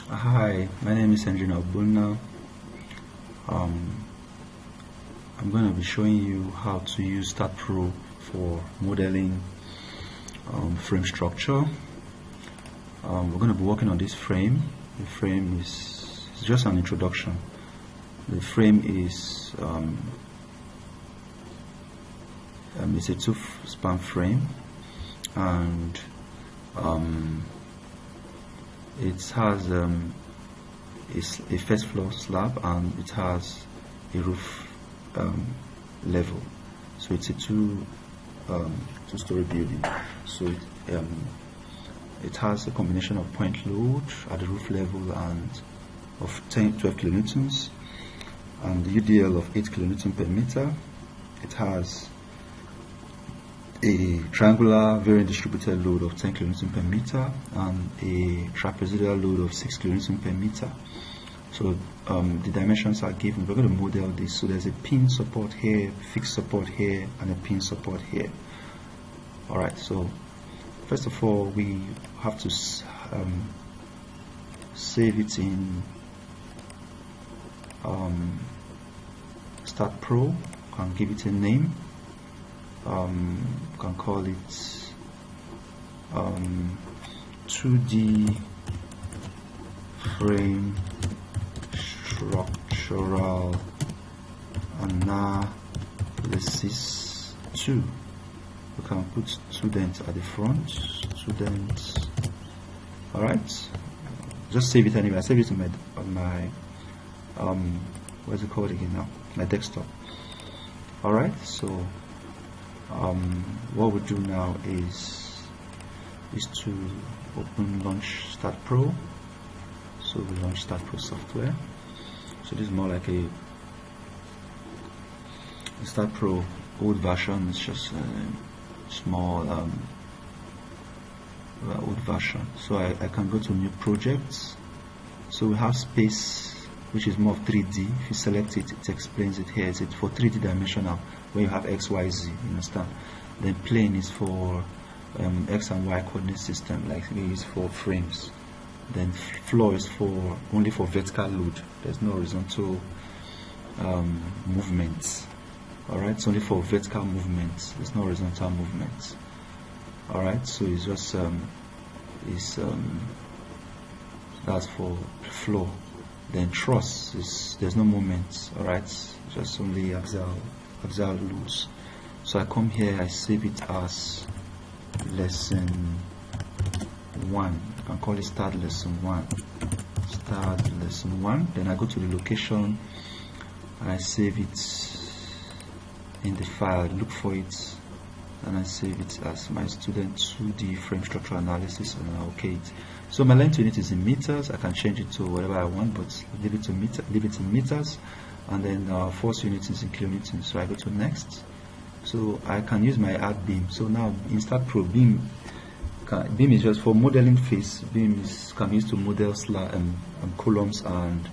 Hi, my name is Engr Ogbonna. Um, I'm going to be showing you how to use staad Pro for modeling frame structure. We're going to be working on this frame. The frame is just an introduction. The frame is it's a two-span frame, and it has a first floor slab, and it has a roof level. So it's a two-story building. So it has a combination of point load at the roof level and of 12 kilonewtons, and the UDL of 8 kilonewton per meter. It has a triangular variant distributed load of 10 kilonewton per meter and a trapezoidal load of 6 kilonewton per meter. So the dimensions are given. We're going to model this. So there's a pin support here, fixed support here, and a pin support here. Alright, so first of all, we have to save it in staad Pro. Can give it a name. Can call it 2D frame structural analysis 2. We can put student at the front. Students. Alright, just save it anyway. I save it on my what's it called again now? My desktop. Alright, so what we do now is to open launch staad Pro. So we launch staad Pro software. So this is more like a staad Pro old version. It's just a small old version. So I can go to new projects. So we have space, which is more of 3D. If you select it, it explains it here. It's for 3D dimensional, where you have X, Y, Z, you understand? Then plane is for X and Y coordinate system, like we use for frames. Then floor is only for vertical load. There's no horizontal movements. Alright, it's only for vertical movements. There's no horizontal movements. Alright, so it's just that's for floor. Then truss there's no movement. Alright, just only axial loads. So I come here, I save it as lesson 1. I can call it staad lesson 1. Staad lesson 1. Then I go to the location and I save it in the file, look for it, and I save it as my student 2D frame structural analysis, and I OK it. So my length unit is in meters. I can change it to whatever I want, but leave it in meters. And then force unit is in kilonewtons. So I go to next. So I can use my add beam. So now in staad Pro, beam is just for modeling face. Beam can be used to model columns and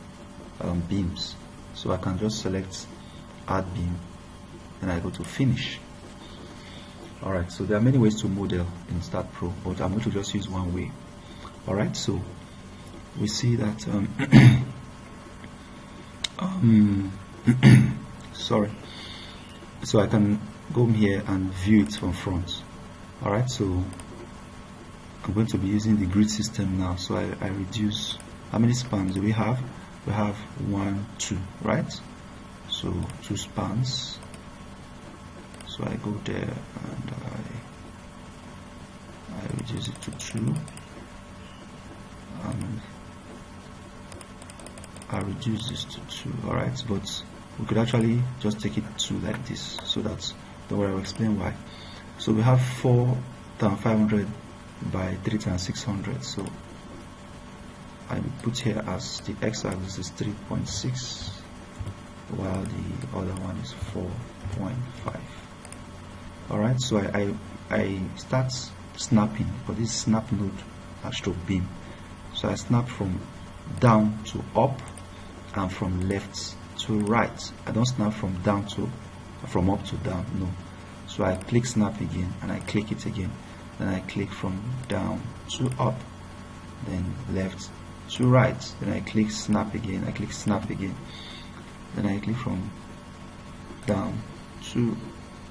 beams. So I can just select add beam, and I go to finish. Alright, so there are many ways to model in staad Pro, but I'm going to just use one way. Alright, so we see that sorry, so I can go here and view it from front. Alright, so I'm going to be using the grid system now. So I reduce. How many spans do we have? We have 1, 2, right? So 2 spans. So I go there and I reduce it to 2. I reduce this to 2. Alright, but we could actually just take it to like this, so that don't worry, I'll explain why. So we have 4,500 by 3,600. So I put here as the x-axis is 3.6, while the other one is 4.5. Alright, so I start snapping, but this snap node has stroke beam. So I snap from down to up and from left to right. I don't snap from up to down, no. So I click snap again, and I click it again. Then I click from down to up, then left to right, then I click snap again, I click snap again, then I click from down to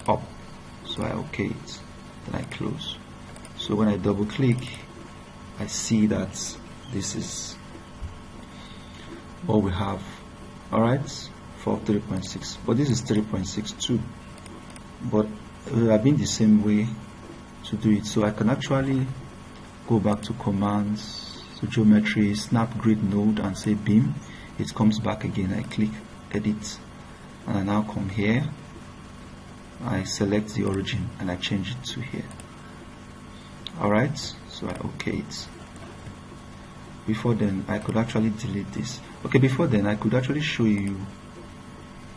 up, so I OK it, then I close. So when I double click, I see that this is what we have, alright, for 3.6, but this is 3.62, but it would have been the same way to do it. So I can actually go back to commands, to geometry, snap grid node, and say beam. It comes back again. I click edit, and I now come here, I select the origin and I change it to here. Alright, so I OK it. Before then I could actually delete this. Okay, before then I could actually show you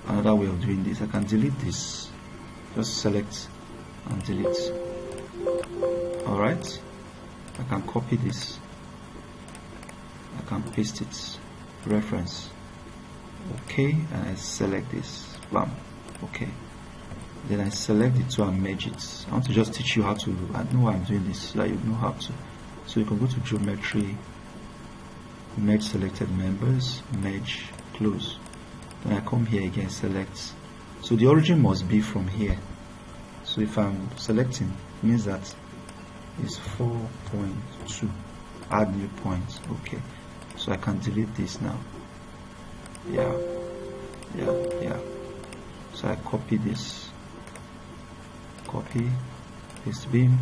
another way of doing this. I can delete this, just select and delete. Alright, I can copy this, I can paste it, reference, OK, and I select this, bam, OK. Then I select the two and merge it. I want to just teach you how to, I know why I'm doing this, so that you know how to. So you can go to geometry, merge selected members, merge, close. Then I come here again, select. So the origin must be from here. So if I'm selecting, it means that it's 4.2, add new point, okay. So I can delete this now. Yeah. So I copy this, copy, paste beam.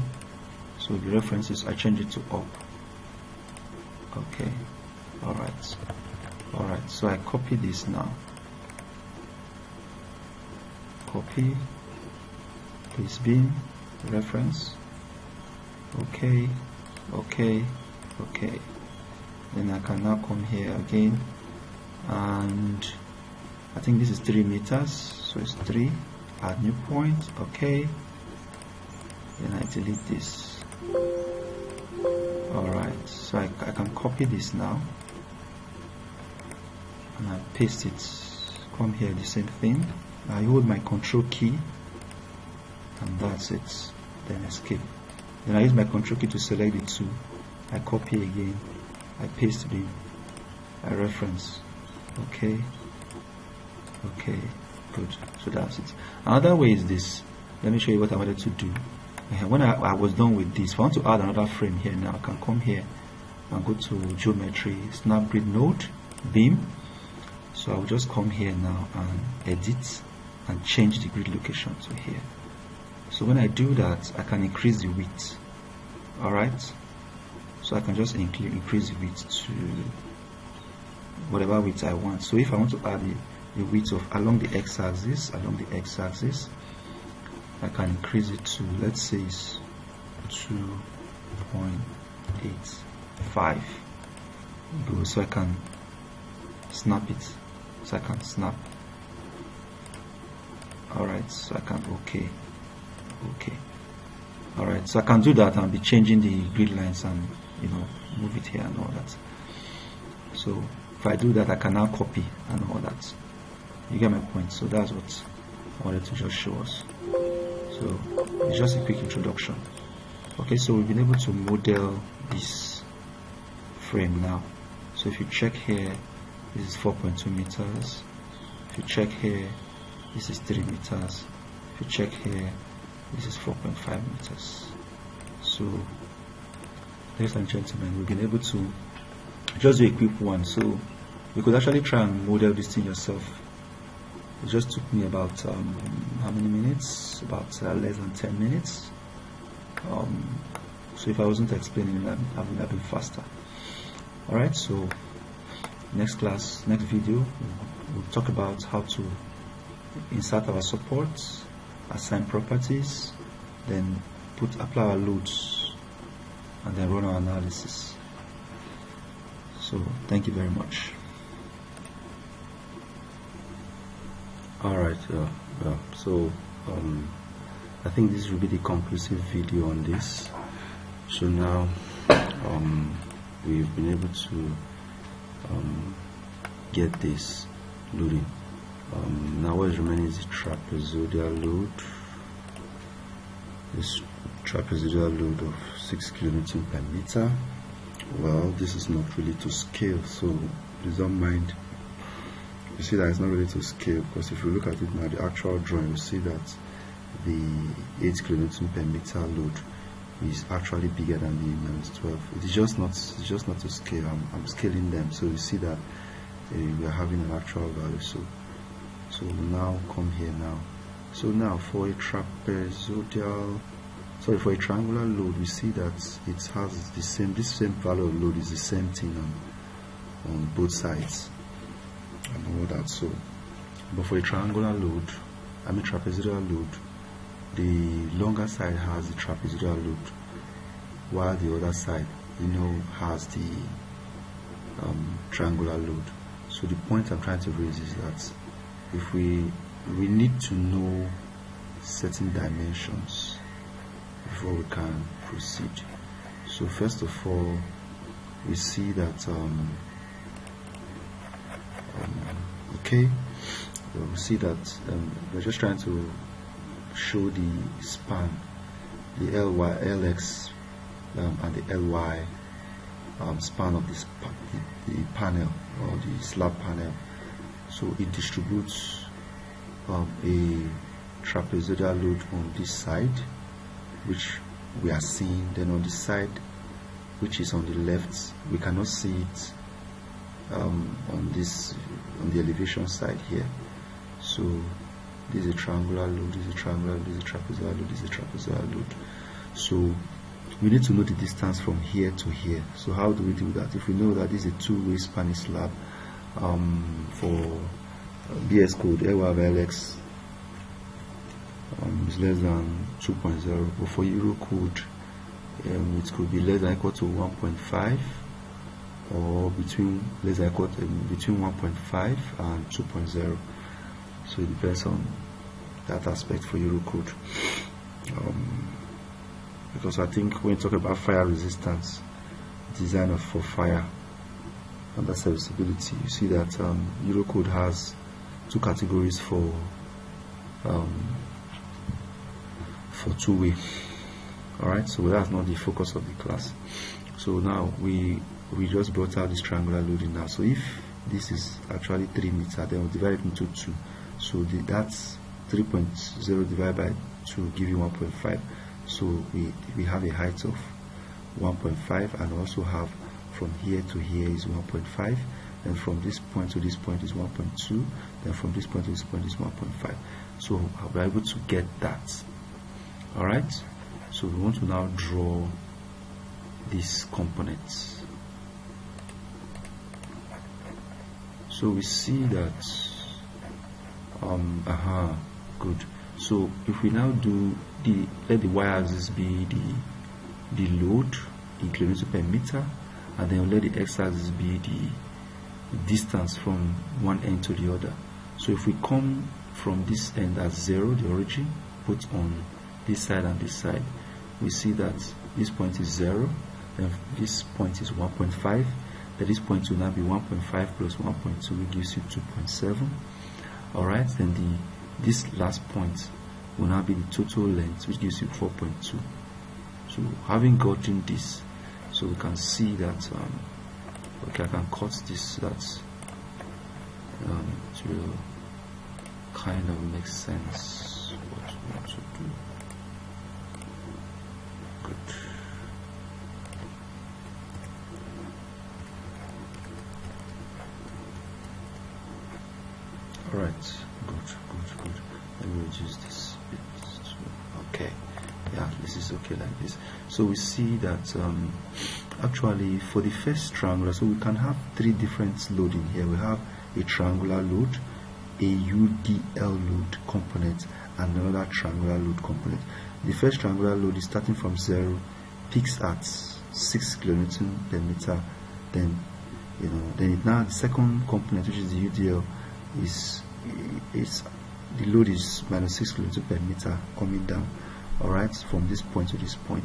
So the references, I change it to up. Okay, alright, so I copy this now, copy, paste beam, reference, okay. Then I can now come here again, and I think this is 3 meters, so it's 3, add new point, okay. Then I delete this. Alright, so I can copy this now and I paste it, come here, the same thing. I hold my control key and that's it, then escape. Then I use my control key to select the two, I copy again, I paste beam, I reference, okay, good. So that's it. Another way is this. Let me show you what I wanted to do. When I was done with this, if I want to add another frame here now, I can come here and go to geometry, snap grid node, beam. So I will just come here now and edit and change the grid location to here. So when I do that, I can increase the width. Alright, so I can just increase the width to whatever width I want. So if I want to add the width of along the x-axis, I can increase it to, let's say, 2.85. Go, so I can snap it. So I can snap. Alright, so I can OK. Alright, so I can do that and be changing the grid lines and move it here and all that. So if I do that, I can now copy and all that. You get my point. So that's what I wanted to just show us. So it's just a quick introduction. Okay, so we've been able to model this frame now. So if you check here, this is 4.2 meters. If you check here, this is 3 meters. If you check here, this is 4.5 meters. So ladies and gentlemen, we've been able to just do a quick one. So you could actually try and model this thing yourself. It just took me about how many minutes? About less than 10 minutes. So if I wasn't explaining that, I would have been faster. Alright, so next video, we'll talk about how to insert our supports, assign properties, then apply our loads, and then run our analysis. So thank you very much. Alright, so I think this will be the conclusive video on this. So now we've been able to get this loading. Now what is remaining is the trapezoidal load. This trapezoidal load of 6 kN per meter. well, this is not really to scale, so please don't mind. You see that it's not really to scale, because if you look at it now, the actual drawing, you see that the 8 kilonewton per meter load is actually bigger than the -12. It's just not to scale. I'm scaling them, so you see that we are having an actual value. So we'll now come here now. So now for a trapezoidal, sorry, for a triangular load, we see that it has this same value of load is the same thing on both sides and all that. So, but for a triangular load, trapezoidal load, the longer side has the trapezoidal load, while the other side, has the triangular load. So the point I'm trying to raise is that if we need to know certain dimensions before we can proceed. So first of all, we see that okay, we see that we're just trying to show the span, the ly, lx, and the ly span of this the panel or the slab panel. So it distributes a trapezoidal load on this side, which we are seeing. Then on this side, which is on the left, we cannot see it on the elevation side here. So this is a triangular load, this is a triangular load, this is a trapezoidal load, this is a trapezoidal load. So we need to know the distance from here to here. So how do we do that? If we know that this is a two-way spanning slab, for BS code, ly of lx is less than 2.0, but for Euro code, it could be less than or equal to 1.5, or between less than or equal to between 1.5 and 2.0. So it depends on that aspect for Euro code. Because I think when you talk about fire resistance, design for fire under serviceability, you see that Euro code has two categories for two-way. Alright, so that's not the focus of the class. So now we just brought out this triangular loading now. So if this is actually 3 meters, then we'll divide it into 2. So that's 3.0 divided by 2 give you 1.5. So we have a height of 1.5, and also have from here to here is 1.5, and from this point to this point is 1.2, then from this point to this point is 1.5. So we're able to get that. Alright, so we want to now draw these components. So we see that good. So if we now do let the y-axis be the load in kilonewton per meter, and then let the x-axis be the distance from one end to the other. So if we come from this end as 0, the origin, put on this side and this side, we see that this point is 0, then this point is 1.5, then this point will now be 1.5 plus 1.2, which gives you 2.7. Alright, then this last point will now be the total length, which gives you 4.2. So having gotten this, so we can see that okay, I can cut this so that it will kind of make sense what we want to do. Good. Alright, good. Let me reduce this bit. Okay, yeah, this is okay like this. So we see that actually for the first triangular, so we can have 3 different loading here. We have a triangular load, a UDL load component, and another triangular load component. The first triangular load is starting from 0, peaks at 6 kilonewton per meter. Then now the second component, which is the UDL, the load is minus 6 kilonewton per meter coming down. Alright, from this point to this point.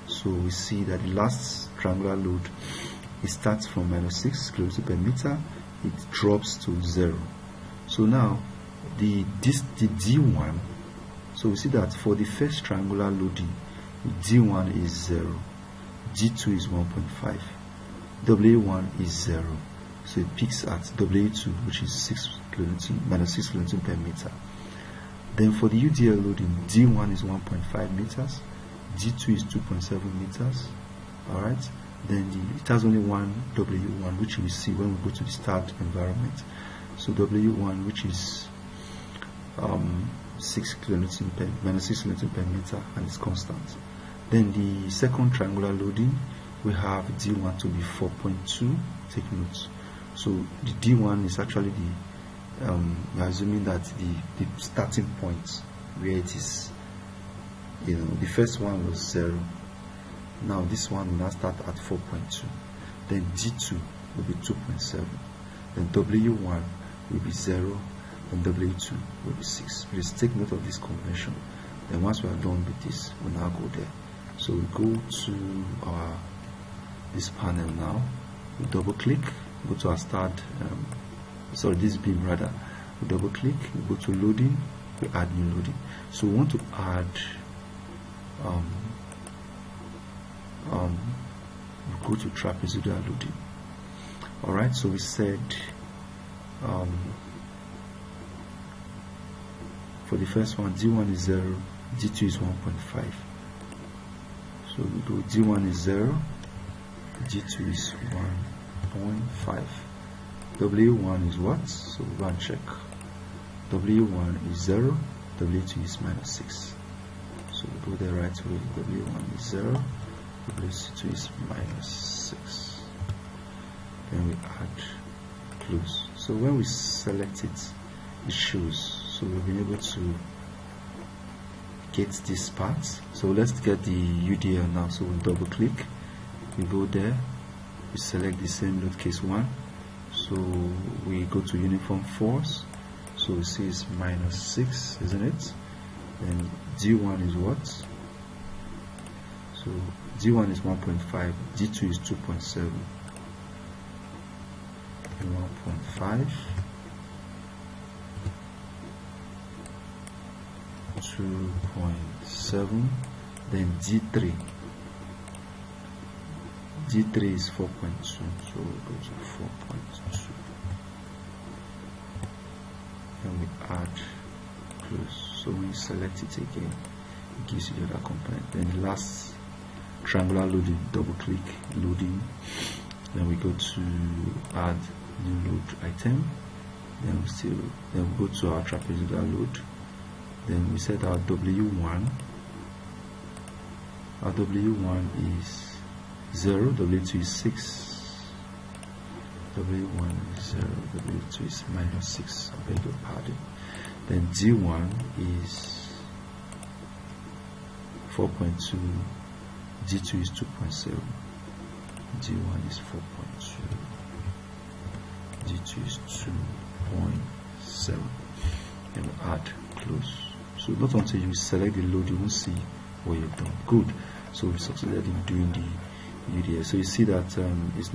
So we see that the last triangular load, it starts from minus 6 kilonewton per meter, it drops to 0. So now the D1, so we see that for the first triangular loading, D1 is 0, D2 is 1.5, W1 is 0, so it peaks at W2, which is 6 kilonewton, minus 6 kilonewton per meter. Then for the UDL loading, D1 is 1.5 meters, D2 is 2.7 meters. Alright, then it has only one W1, which we see when we go to the staad environment. So W1, which is 6 kilonewton per minus 6 kilonewton per meter, and it's constant. Then the second triangular loading, we have D1 to be 4.2. Take note. So the D1 is actually the we're assuming that the starting point where it is. The first one was 0. Now this one will now start at 4.2. Then D2 will be 2.7. Then W1 will be 0. And W2 will be 6. Please take note of this convention. Then once we are done with this, we'll now go there. So we go to this panel now. We double click, go to our staad, this beam rather. We double click, we go to loading, we add new loading. So we want to add we go to trapezoidal loading. Alright, so we said for the first one, D1 is 0, D2 is 1.5. So we go D1 is 0, D2 is 1.5. W1 is what? So we go and check. W1 is 0, W2 is minus 6. So we go the right way. W1 is 0, W2 is minus 6. Then we add close. So when we select it, it shows. So we've been able to get this part. So let's get the UDL now. So we'll double click, we go there, we select the same load case 1. So we go to uniform force. So we see it's minus 6, isn't it? Then D1 is what? So D1 is 1.5, D2 is 2.7, 1.5, 2.7, then D3 is 4.2, so we'll go to 4.2, and we add close. So when you select it again, it gives you the other component. Then the last triangular loading, double click loading, then we go to add new load item, then we go to our trapezoidal load. Then we set our W1. Our W1 is 0, W2 is 6, W1 is 0, W2 is minus 6, I beg your pardon. Then D1 is 4.2, D2 is 2.7, D1 is 4.2, D2 is 2.7, and we add close. So not until you select the load, you won't see what you've done. Good. So we succeeded in doing the UDL. So you see that it's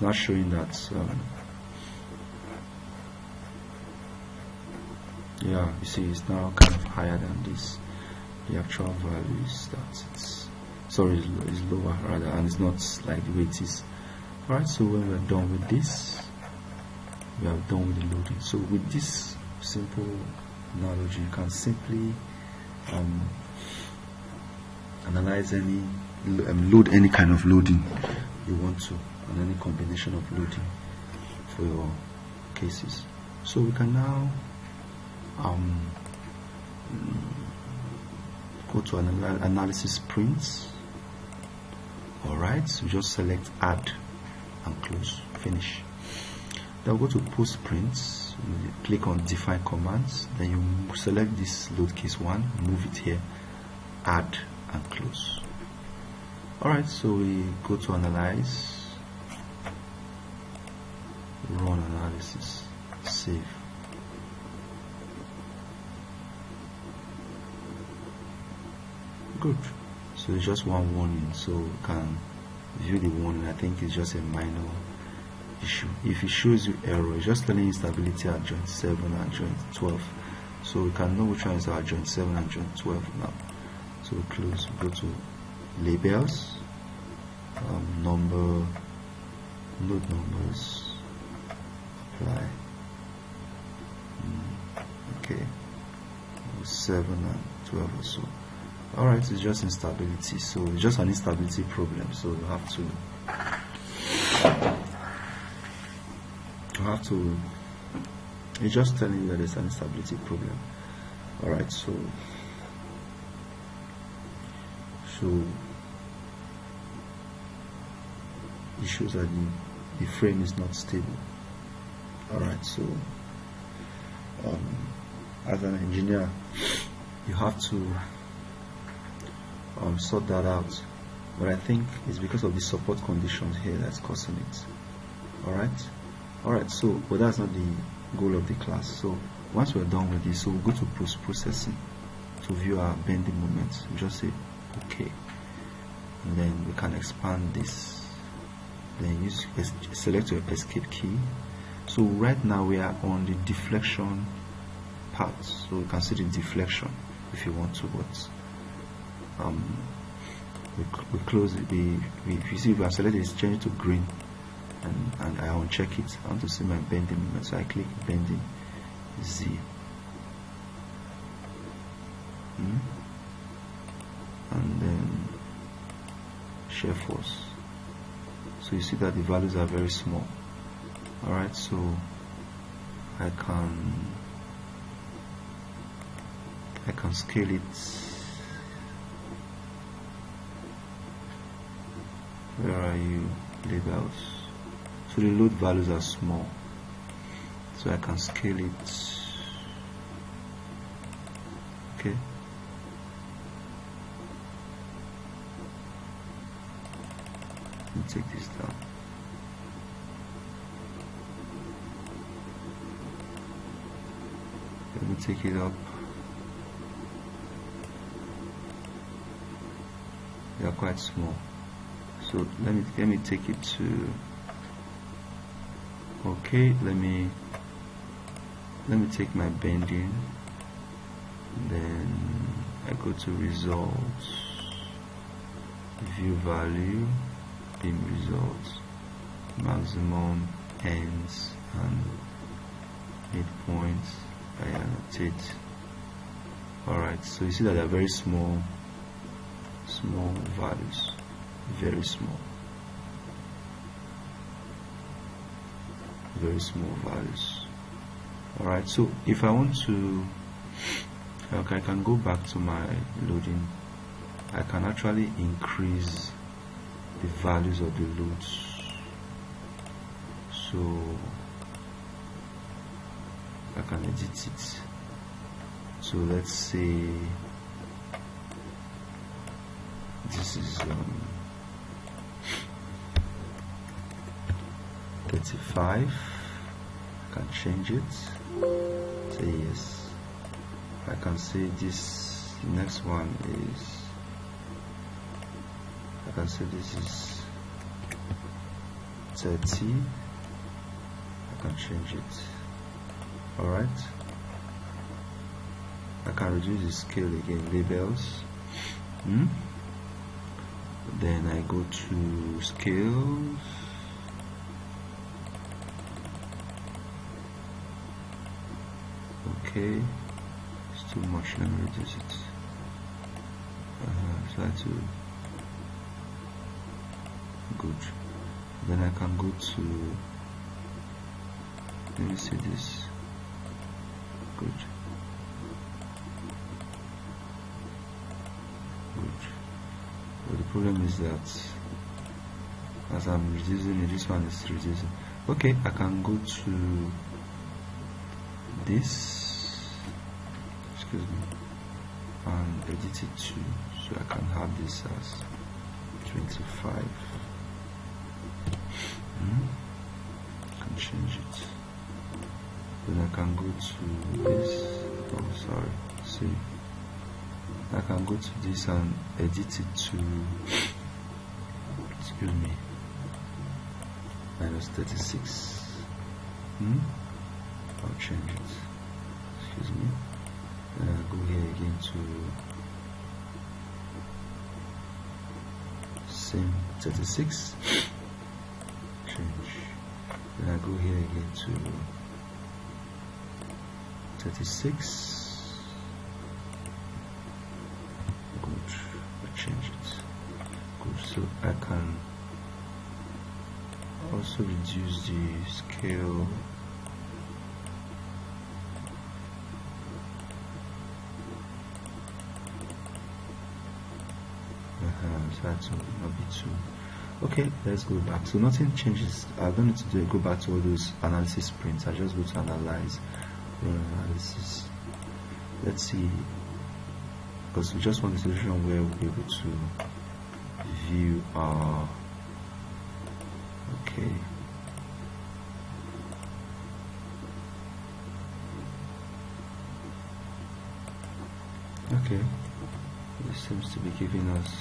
not showing that yeah, you see it's now kind of higher than this. The actual value is that it's lower rather, and it's not like the way it is. Alright, so when we're done with this, we are done with the loading. So with this simple analogy, you can simply analyze any load any kind of loading you want to, and any combination of loading for your cases. So we can now go to analysis prints. Alright, so just select add and close, finish. Then we'll go to post prints, click on define commands, then you select this load case 1, move it here, add and close. Alright, so we go to analyze, run analysis, save. Good. So it's just one warning, so you can view the warning. I think it's just a minor issue. If it shows you error, it's just telling instability at joint 7 and joint 12. So we can know which one is our joint 7 and joint 12 now. So we close, we go to labels, number, node numbers, apply. Okay, 7 and 12 or so. Alright, it's just instability, so it's just an instability problem, so you have to it's just telling you that it's an instability problem. Alright, so it shows that the frame is not stable. Alright, so as an engineer, you have to sort that out, but I think it's because of the support conditions here that's causing it. Alright, so but that's not the goal of the class. So once we're done with this, so we'll go to post-processing to view our bending moments. We just say okay, and then we can expand this, then select your escape key. So right now we are on the deflection part, so you can see the deflection if you want to, but we close it. If you see, if I select it, it's changed to green, and I uncheck it. I want to see my bending moment, so I click bending Z. And then shear force. So you see that the values are very small. Alright, so I can scale it. Where are you? Labels. So the load values are small, so I can scale it. Okay. Let me take this down. Let me take it up. They are quite small. So let me take it to, okay, let me take my bending, then I go to results, view value, beam results, maximum ends and midpoints. I annotate. Alright, so you see that they are very small values, very small values. Alright, so if I want to, okay, I can go back to my loading. I can actually increase the values of the loads. So I can edit it. So let's say this is 35. I can change it. Say yes. I can say this. The next one is, I can say this is 30. I can change it. Alright. I can reduce the scale again. Labels. Then I go to scales. Okay, it's too much. Let me reduce it. Try to good. Then I can go to, let me see this. Good. But the problem is that as I'm reducing it, this one is reducing. Okay, I can go to this, excuse me, and edit it too, so I can have this as 25. I can change it. Then I can go to this. Oh, sorry. See, I can go to this and edit it to, excuse me, minus 36. I'll change it. Excuse me. Then I'll go here again to same 36, change, then I go here again to 36, good, I change it, good. So I can also reduce the scale. So that's not be too. Okay, let's go back. So nothing changes. I don't need to go back to all those analysis prints. I just go to analyze, run analysis. Let's see, because we just want a solution where we'll be able to view our. Okay. Okay. This seems to be giving us.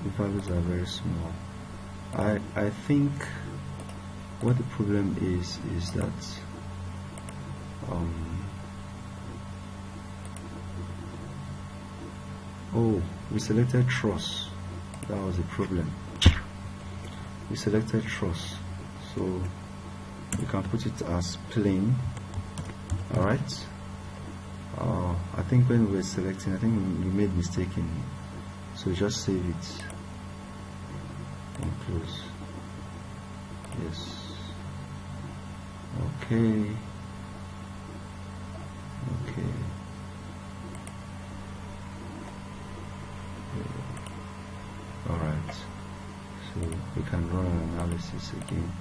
The values are very small. I think what the problem is that oh, we selected truss. That was the problem. We selected truss, so we can put it as plain. Alright. I think when we were selecting, I think we made mistake in, so just save it and close. Yes. Okay. Okay. Alright. So we can run an analysis again.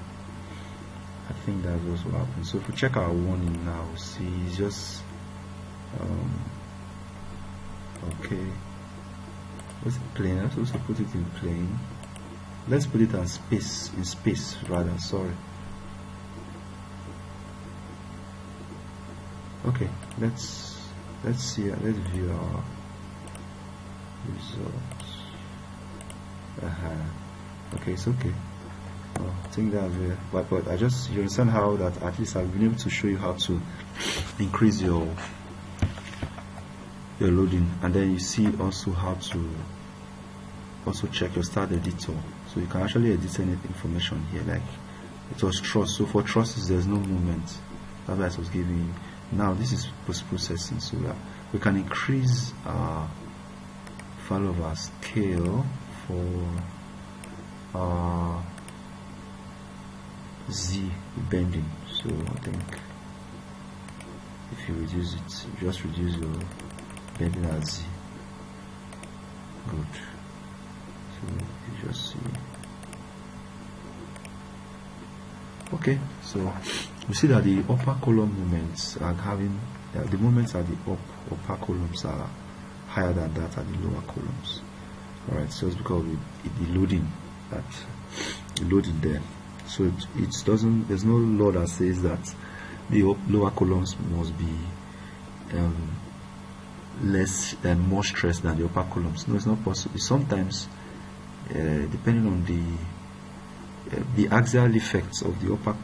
I think that's also what happened. So if we check our warning now, see it's just okay. What's it plain? Let's also put it in plain. Let's put it as space, in space rather, sorry. Okay, let's see, let's view our results. Okay, it's okay. I think that's but I just, you understand how that at least I've been able to show you how to increase your loading, and then you see also how to also check your staad editor, so you can actually edit any information here. Like it was truss, so for trusses there's no movement, that's why I was giving you. Now this is post-processing, so that we can increase our value of our scale for Z bending. So I think if you reduce it, you just reduce your bending at Z. Good. So you just see. Okay, so you see that the upper column moments are having the moments at the upper columns are higher than that at the lower columns. Alright, so it's because of the loading, that the loading there. So it doesn't, there's no law that says that the lower columns must be less and more stressed than the upper columns. No, it's not possible. Sometimes depending on the axial effects of the upper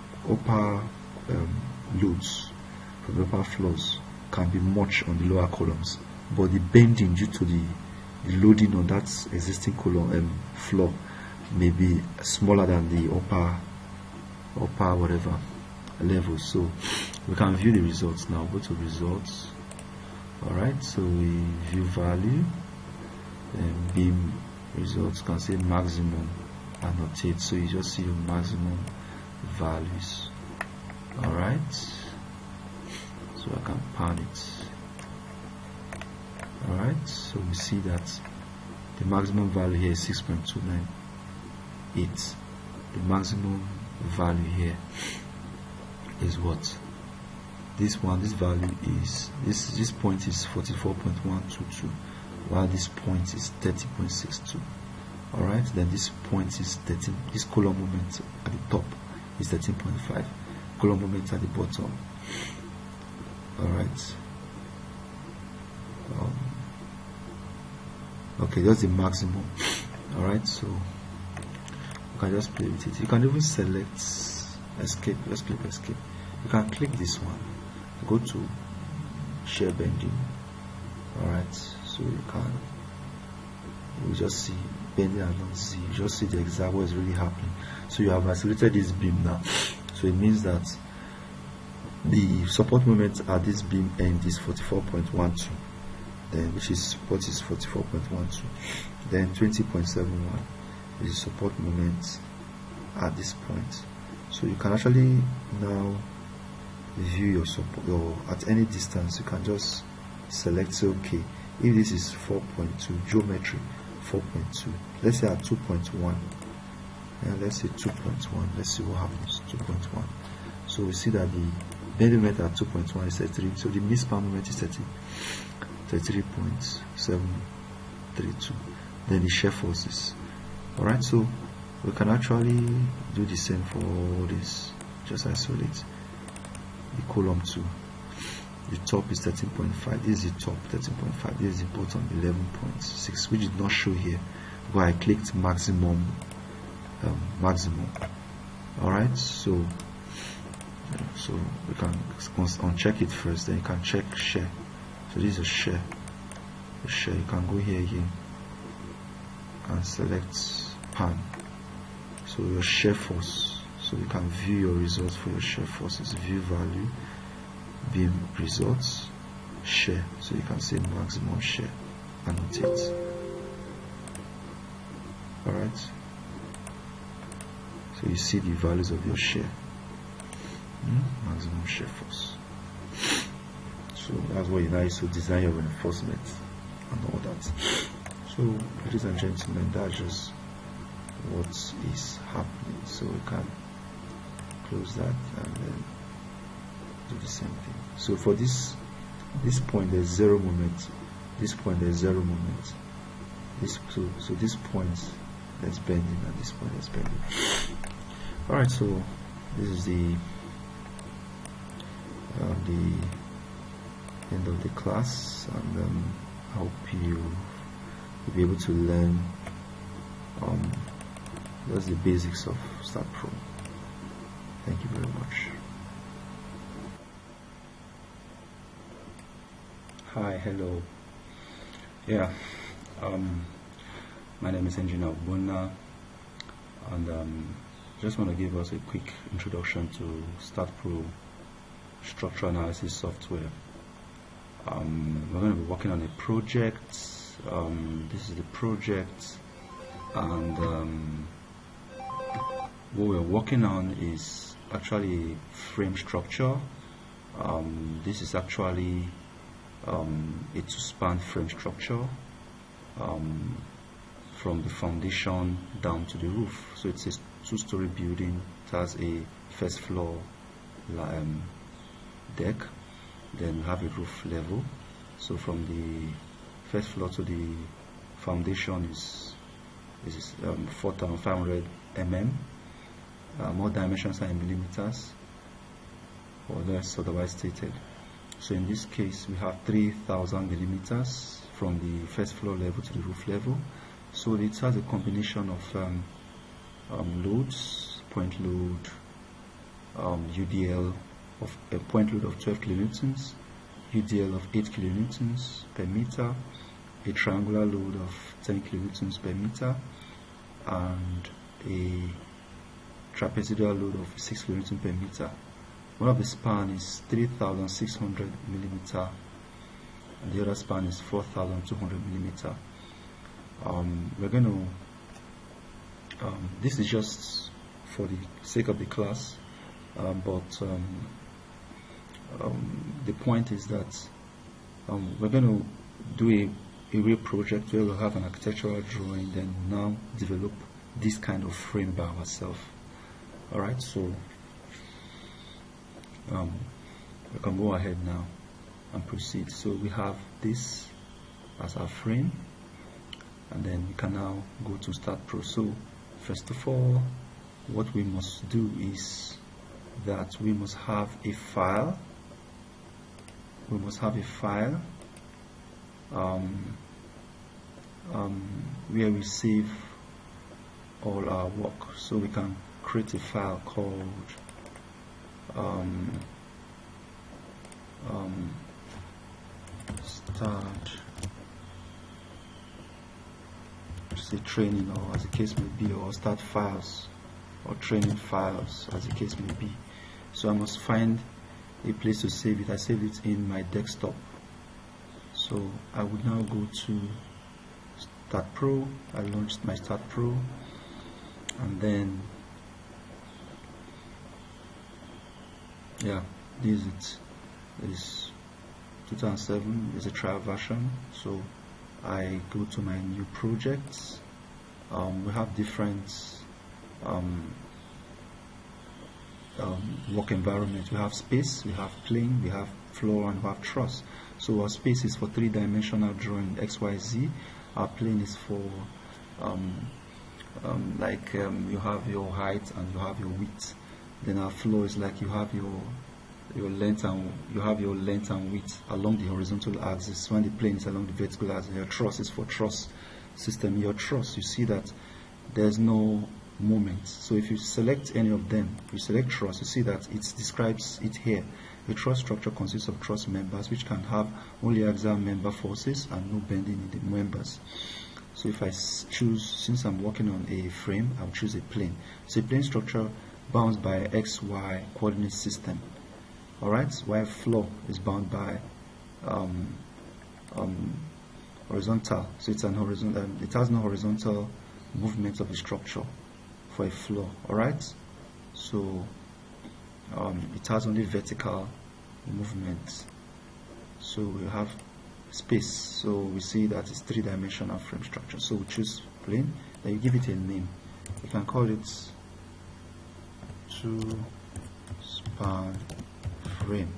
loads from the upper floors can be much on the lower columns, but the bending due to the loading on that existing column floor may be smaller than the upper whatever level. So we can view the results now. Go to results. Alright, so we view value, and beam results, can say maximum, annotate, so you just see your maximum values. Alright, so I can pan it. Alright, so we see that the maximum value here is 6.298. The maximum value here is what? This value is this point is 44.122, while this point is 30.62. Alright, then this point is 13, this column moment at the top is 13.5, column moment at the bottom. Alright, okay, that's the maximum. Alright, so you can just play with it. You can even select escape, just click escape. You can click this one, go to shear bending, Alright, so we just see bending along Z, you just see the exact what is really happening. So you have isolated this beam now, so it means that the support moment at this beam end is 44.12, then which is support is 44.12, then 20.71 is the support moment at this point. So you can actually now view your support, or at any distance you can just select, say okay, if this is 4.2 geometry 4.2, let's say at 2.1, and let's say 2.1, let's see what happens. 2.1, so we see that the bending moment at 2.1 is 33, so the mid span moment is 33.732, then the shear forces. Alright, so we can actually do the same for all this. Just isolate the column 2. The top is 13.5, this is the top 13.5, this is the bottom 11.6, which did not show here, but I clicked maximum. Alright, so we can uncheck it first, then you can check share. So this is a share. You can go here again and select pan. So your shear force, so you can view your results for your shear forces. View value, beam results, shear. So you can say maximum shear, annotate. Alright, so you see the values of your shear, maximum shear force. So that's what you now use to design your reinforcement and all that. So ladies and gentlemen, that's just what is happening. So we can close that and then do the same thing. So for this point there's zero moment, this point there's zero moment, so this point there's bending, and this point there's bending. Alright, so this is the end of the class, and I hope you will be able to learn just the basics of Staad Pro. Thank you very much. Hi, hello. Yeah, my name is Engr Ogbonna, and just want to give us a quick introduction to Staad Pro structural analysis software. We're going to be working on a project. This is the project, and what we're working on is actually frame structure. This is actually a two-span frame structure from the foundation down to the roof. So it's a two-story building. It has a first floor deck, then we have a roof level. So from the first floor to the foundation is 4,500 mm. More dimensions are in millimeters, or less otherwise stated. So in this case we have 3,000 millimeters from the first floor level to the roof level. So it has a combination of loads, point load, UDL of a point load of 12 kilonewtons, UDL of 8 kilonewtons per meter, a triangular load of 10 kilonewtons per meter, and a trapezoidal load of 6 kilonewtons per meter. One of the span is 3,600 millimeter, and the other span is 4,200 millimeter. We're going to this is just for the sake of the class, but the point is that we're going to do a real project where we'll have an architectural drawing, then now develop this kind of frame by ourselves. Alright, so we can go ahead now and proceed. So we have this as our frame, and then we can now go to Staad Pro. So first of all, what we must do is that we must have a file. We must have a file where we save all our work. So we can create a file called Staad say training, or as the case may be, or start files or training files as the case may be. So I must find a place to save it. I save it in my desktop. So I would now go to Start Pro. I launched my Start Pro, and then yeah, this is it. This 2007 is a trial version. So I go to my new projects. We have different work environment. We have space, we have plane, we have floor, and we have truss. So our space is for three-dimensional drawing, XYZ. Our plane is for you have your height and you have your width. Then our floor is like you have your length and width along the horizontal axis, when the plane is along the vertical axis. Your truss is for truss system. Your truss, you see that there's no moment. So if you select any of them, you select truss, you see that it describes it here. A truss structure consists of truss members which can have only axial member forces and no bending in the members. So if I choose, since I'm working on a frame, I'll choose a plane. So a plane structure bound by XY coordinate system. Alright, while floor is bound by horizontal. So it's an horizontal. It has no horizontal movement of the structure for a floor. Alright, so it has only vertical movement. So we have space. So we see that it's three-dimensional frame structure. So we choose plane. Then you give it a name. You can call it 2-span frame.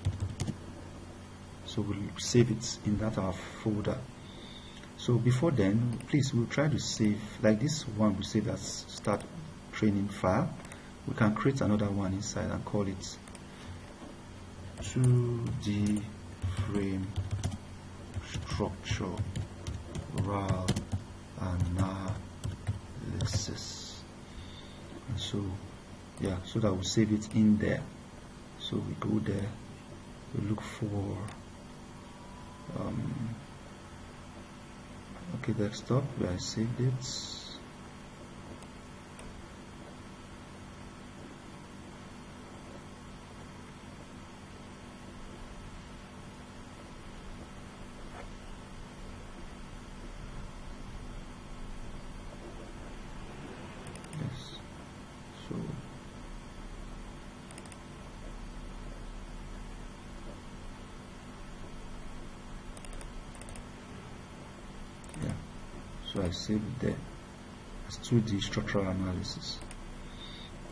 So we'll save it in that our folder. So before then, please, we'll try to save, like this one we save as start training file. We can create another one inside and call it 2D frame structure RAL analysis. And so yeah, so that we'll save it in there. So we go there, we look for okay, desktop where I saved it. Yes, so yeah, so I save it there as 2D structural analysis.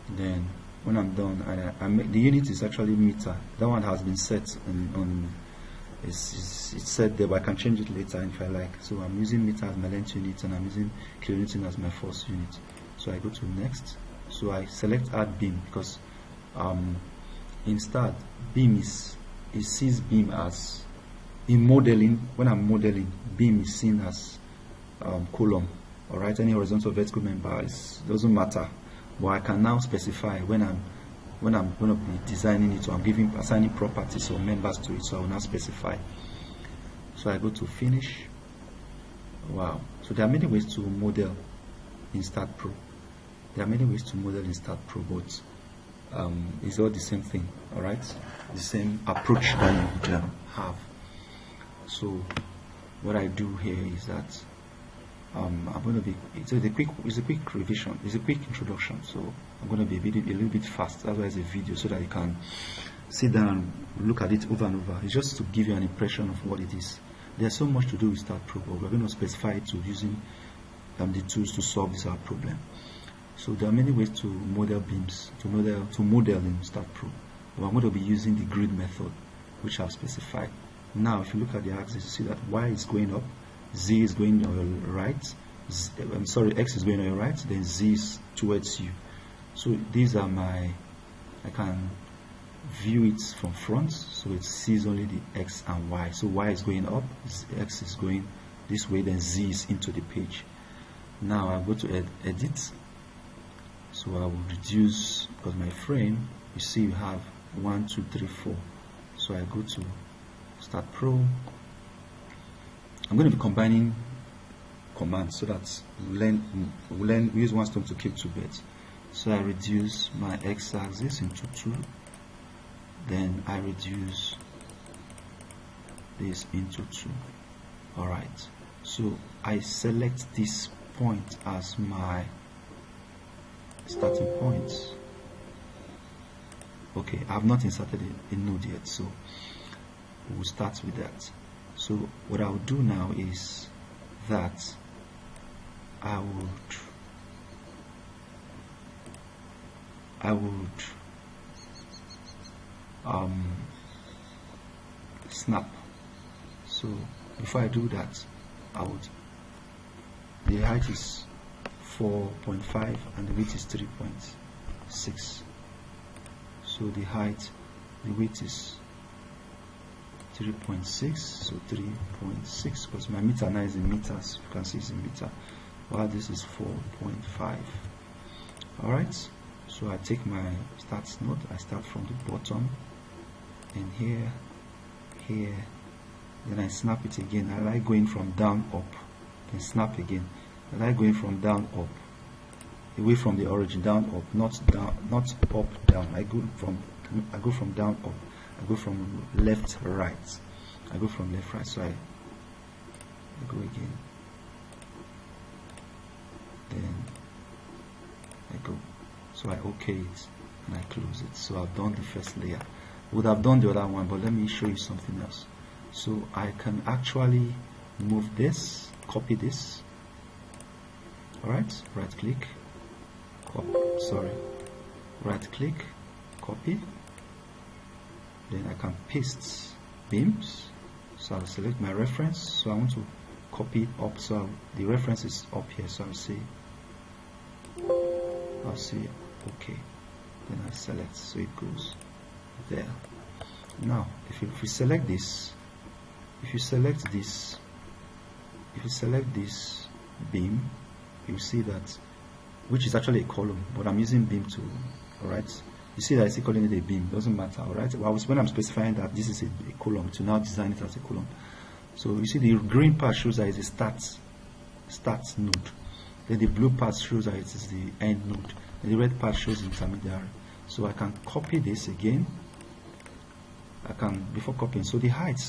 Then when I'm done, I make the unit is actually meter. That one has been set on it's set there, but I can change it later if I like. So I'm using meter as my length unit, and I'm using kilonewton as my force unit. So I go to next. So I select add beam, because in staad, beam it sees beam as, in modeling, when I'm modeling, beam is seen as column. Alright, any horizontal vertical member doesn't matter, but I can now specify when I'm going to be designing it, or I'm assigning properties or members to it. So I will now specify. So I go to finish. Wow, so there are many ways to model in Start Pro. There are many ways to model in Start Pro, but it's all the same thing. Alright, the same approach that you have. So what I do here is that I'm going to be, it's a quick revision, it's a quick introduction, so I'm going to be a little bit fast. That's why it's a video, so that you can sit down and look at it over and over. It's just to give you an impression of what it is. There's so much to do with Start Pro, but we're going to specify it to using the tools to solve this our problem. So there are many ways to model beams, to model in Start Pro. But I'm going to be using the grid method, which I've specified. Now, if you look at the axis, you see that Y is going up, Z is going on your right, X is going on your right, then Z is towards you. So these are I can view it from front, so it sees only the X and Y. So Y is going up, X is going this way, then Z is into the page. Now I'll go to edit. So I will reduce, because my frame, you see you have 1, 2, 3, 4. So I go to Start Pro. I'm going to be combining command so that we use one stone to kill two birds. So I reduce my x-axis into 2, then I reduce this into 2. Alright, so I select this point as my starting point. Okay, I have not inserted a node yet, so we'll start with that. So what I will do now is that I would snap. So before I do that, the height is 4.5 and the width is 3.6. So the width is 3.6, so 3.6, because my meter now is in meters, you can see it's in meter, while this is 4.5. Alright, so I take my start node, I start from the bottom, and here, then I snap it again. I like going from down up, then snap again. I like going from down up, away from the origin, down up, not up down. I go from down up. I go from left right. I go from left right. So I go again. Then I go. So I OK it and I close it. So I've done the first layer. Would have done the other one, but let me show you something else. So I can actually move this, copy this. Alright, right click, right click, copy. Then I can paste beams. So I'll select my reference. So I want to copy it up. So the reference is up here. So I'll say OK. Then I select, so it goes there. Now, if you select this, if you select this beam, you see that, which is actually a column, but I'm using beam to, alright. You see that it's calling it a beam, doesn't matter, alright. Well, when I'm specifying that this is a column, to now design it as a column. So you see the green part shows that it's a start node. Then the blue part shows that it is the end node. And the red part shows intermediary. So I can copy this again. Before copying, so the height,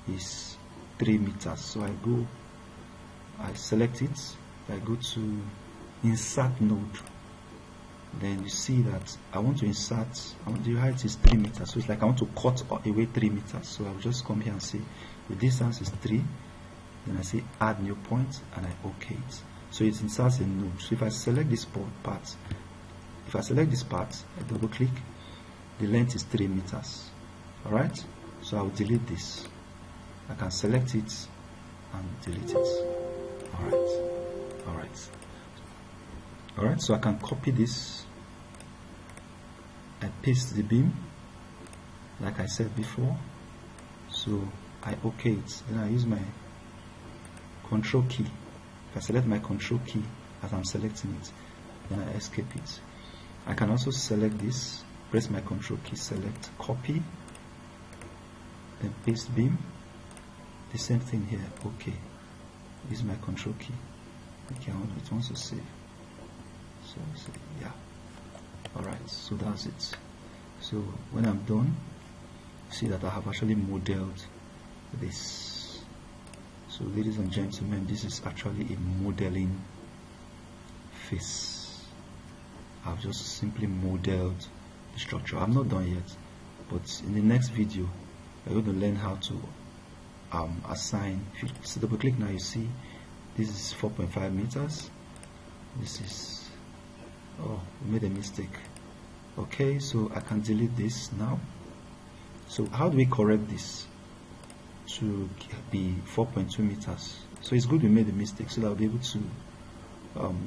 is 3 meters. So I select it, I go to insert node. Then you see that I want to insert, the height is 3 meters. So it's like I want to cut away 3 meters. So I'll just come here and say the distance is 3. Then I say add new point and I OK it. So it inserts a node. So if I select this part, I double click, the length is 3 meters. Alright, so I'll delete this. I can select it and delete it. Alright, so I can copy this and paste the beam like I said before. So I OK it. Then I use my control key. If I select my control key as I'm selecting it, then I escape it. I can also select this, press my control key, select copy, then paste beam. The same thing here. OK. Use my control key. Okay, it wants to save. So say yeah. Alright, so that's it. So when I'm done, see that I have actually modeled this. So ladies and gentlemen, this is actually a modeling face. I've just simply modeled the structure. I'm not done yet, but in the next video we're going to learn how to assign. If you double click now, you see this is 4.5 meters. This is, oh, we made a mistake. Okay, so I can delete this now. So how do we correct this to be 4.2 meters? So it's good we made a mistake, so that I'll be able to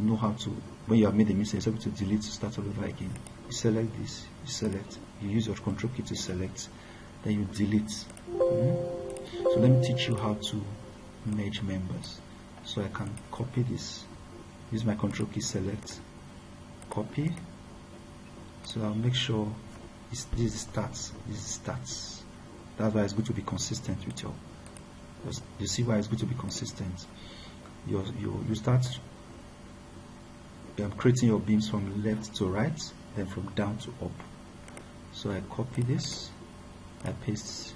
know how to, when you have made a mistake, it's able to delete, to start all over again. You select this, you select, you use your control key to select, then you delete. So let me teach you how to merge members. So I can copy this, use my control key, select, copy. So I'll make sure this is stats, this is stats. That's why it's good to be consistent with you see why it's good to be consistent. you start creating your beams from left to right, then from down to up. So I copy this, I paste.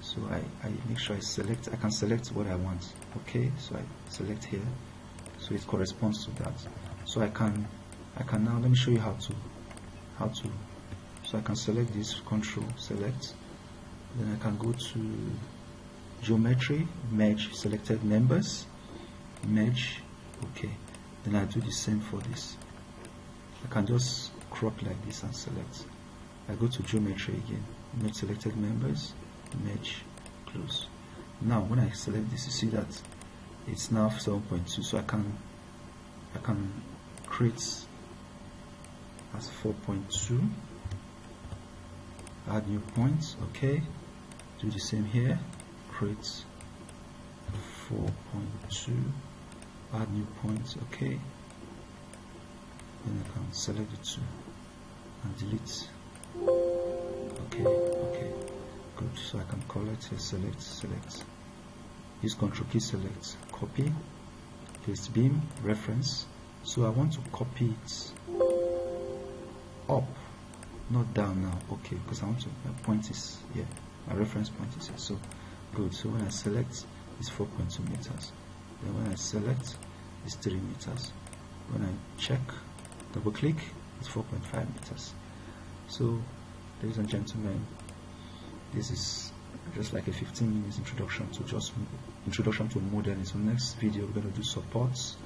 So I make sure I can select what I want. Okay, so I select here, so it corresponds to that. So I can now, let me show you how to so I can select this, control select, then I can go to geometry, merge selected members, merge. Okay, then I do the same for this. I can just crop like this and select. I go to geometry again, merge selected members, merge, close. Now when I select this, you see that it's now 7.2, so I can create as 4.2, add new points. Okay, do the same here, create 4.2, add new points. Okay, then I can select the 2 and delete. Okay, good. So I can call it here, select, use control key, select, copy, paste beam, reference. So I want to copy it up, not down now. Okay, because I want to, my point is here, my reference point is here. So good. So when I select, it's 4.2 meters. Then when I select, it's 3 meters. When I check, double click, it's 4.5 meters. So ladies and gentlemen, this is just like a 15 minutes introduction to modernism. Next video we're going to do supports,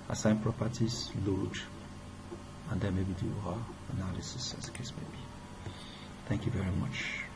assign properties, load, and then maybe do our analysis as the case may be. Thank you very much.